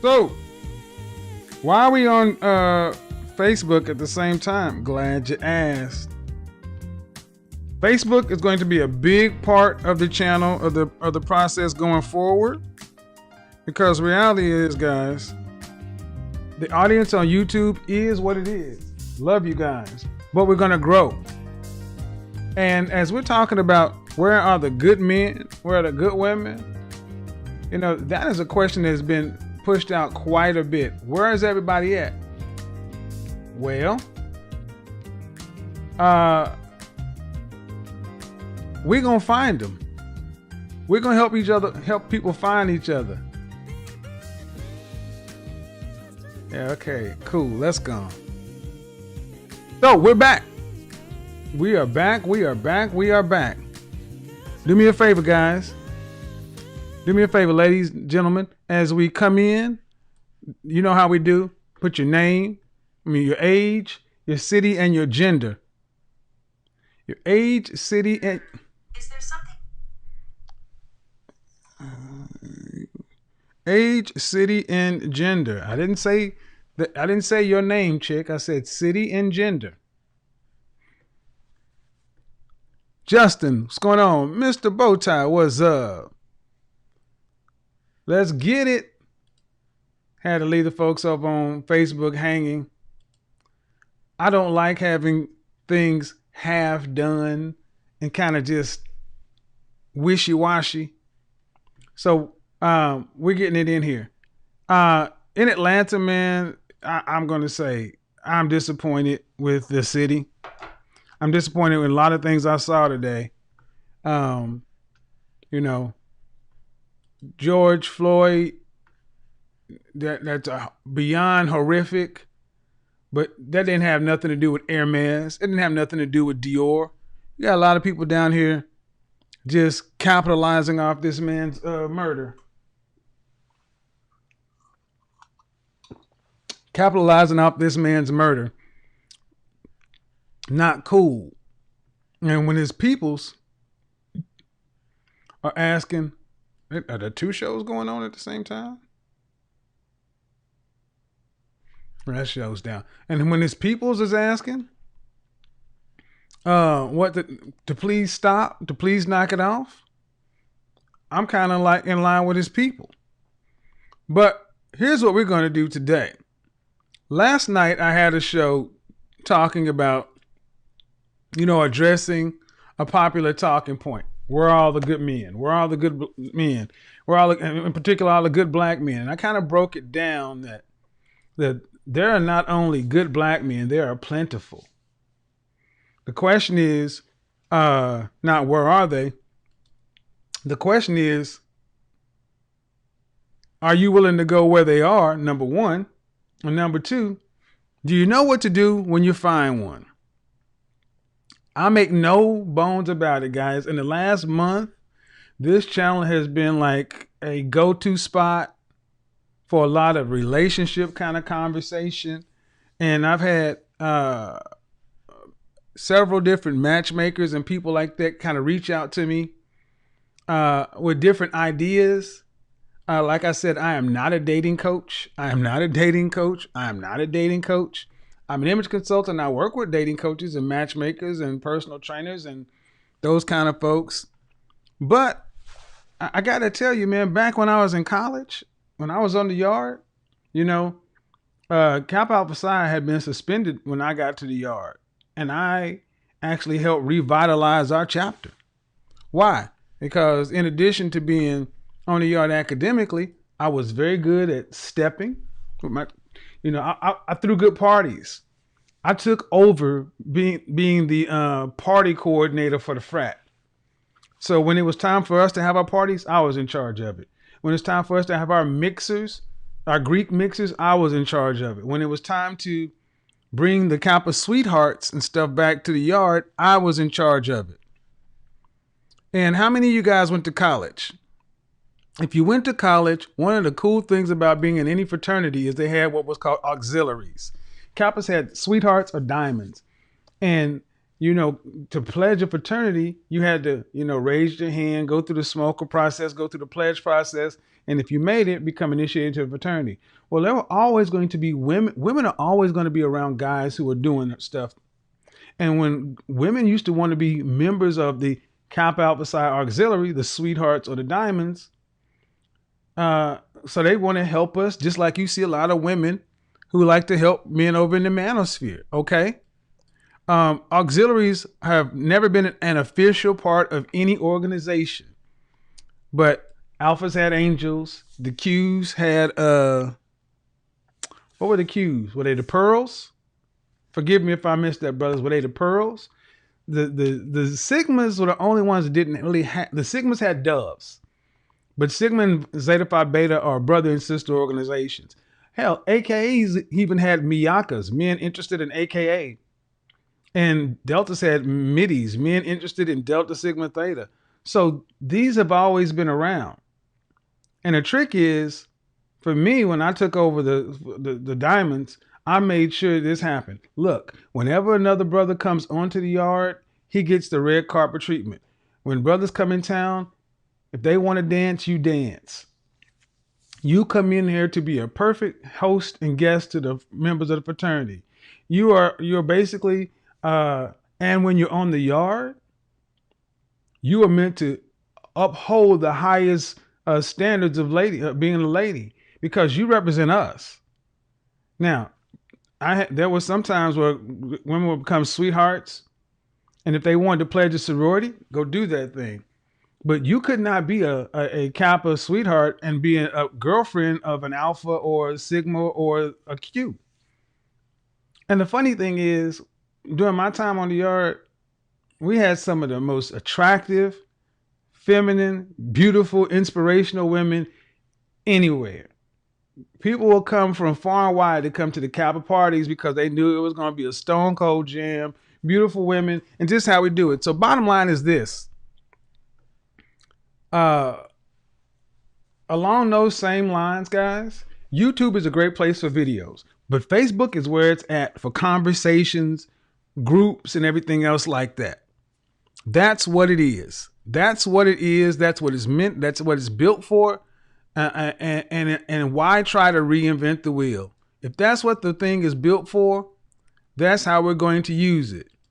So, why are we on Facebook at the same time? Glad you asked. Facebook is going to be a big part of the channel of the process going forward, because reality is, guys, the audience on YouTube is what it is. Love you guys, but we're going to grow. And as we're talking about where are the good men, where are the good women, you know, that is a question that's been pushed out quite a bit. Where is everybody at? Well, we're gonna find them. We're gonna help people find each other. Yeah, okay, cool. Let's go. So we're back. We are back. Do me a favor, guys. Do me a favor, ladies, gentlemen. As we come in, you know how we do. Put your name, your age, your city, and your gender. Your age, city, and... Is there something? Age, city, and gender. I didn't say your name, chick. I said city and gender. Justin, what's going on? Mr. Bowtie, what's up? Let's get it. Had to leave the folks up on Facebook hanging. I don't like having things half done and kind of just wishy-washy. So we're getting it in here. In Atlanta, man, I'm going to say I'm disappointed with the city. I'm disappointed with a lot of things I saw today. You know, George Floyd, that's beyond horrific, but that didn't have nothing to do with Hermes. It didn't have nothing to do with Dior. You got a lot of people down here just capitalizing off this man's murder. Capitalizing off this man's murder. Not cool. And when his peoples are asking, are there two shows going on at the same time? That show's down. And when his peoples is asking, to please stop, to please knock it off, I'm kind of like in line with his people. But here's what we're going to do today. Last night I had a show talking about, you know, addressing a popular talking point. Where are all the good men? Where are all the good men? Where are in particular all the good black men? And I kind of broke it down that there are not only good black men, there are plentiful. The question is not where are they? The question is, are you willing to go where they are? Number one. And number two, do you know what to do when you find one? I make no bones about it, guys. In the last month, this channel has been like a go-to spot for a lot of relationship kind of conversation. And I've had several different matchmakers and people like that kind of reach out to me with different ideas. Like I said, I am not a dating coach. I'm an image consultant. I work with dating coaches and matchmakers and personal trainers and those kind of folks. But I got to tell you, man, back when I was in college, when I was on the yard, you know, Kappa Alpha Psi had been suspended when I got to the yard. And I actually helped revitalize our chapter. Why? Because in addition to being on the yard academically, I was very good at stepping. I threw good parties. I took over being the party coordinator for the frat. So when it was time for us to have our parties, I was in charge of it. When it's time for us to have our mixers, our Greek mixers, I was in charge of it. When it was time to bring the Kappa sweethearts and stuff back to the yard, I was in charge of it. And how many of you guys went to college? If you went to college, one of the cool things about being in any fraternity is they had what was called auxiliaries. Kappas had sweethearts or diamonds. And you know, to pledge a fraternity, you had to, you know, raise your hand, go through the smoker process, go through the pledge process, and if you made it, become initiated to a fraternity. Well, there were always going to be women. Women are always going to be around guys who are doing stuff. And when women used to want to be members of the Kappa Alpha Psi Auxiliary, the Sweethearts or the Diamonds, so they want to help us, just like you see a lot of women who like to help men over in the manosphere. Okay. Auxiliaries have never been an official part of any organization, but Alphas had angels. The Qs had what were the Qs? Were they the pearls? Forgive me if I missed that, brothers. Were they the pearls? The Sigmas were the only ones that didn't really have. The Sigmas had doves, but Sigma and Zeta Phi Beta are brother and sister organizations. Hell, AKAs even had Miyakas, men interested in AKA. And Deltas had middies, men interested in Delta Sigma Theta. So these have always been around. And the trick is, for me, when I took over the diamonds, I made sure this happened. Look, whenever another brother comes onto the yard, he gets the red carpet treatment. When brothers come in town, if they want to dance, you dance. You come in here to be a perfect host and guest to the members of the fraternity. You're basically and when you're on the yard, you are meant to uphold the highest standards of being a lady, because you represent us. Now, there was some times where women would become sweethearts, and if they wanted to pledge a sorority, go do that thing. But you could not be a Kappa sweetheart and be a girlfriend of an Alpha or a Sigma or a Q. And the funny thing is, during my time on the yard, we had some of the most attractive, feminine, beautiful, inspirational women anywhere. People will come from far and wide to come to the Kappa parties because they knew it was going to be a stone cold jam, beautiful women, and just how we do it. So bottom line is this. Along those same lines, guys, YouTube is a great place for videos, but Facebook is where it's at for conversations, groups, and everything else like that. That's what it is. That's what it is. That's what it's meant. That's what it's built for. And why try to reinvent the wheel? If that's what the thing is built for, that's how we're going to use it.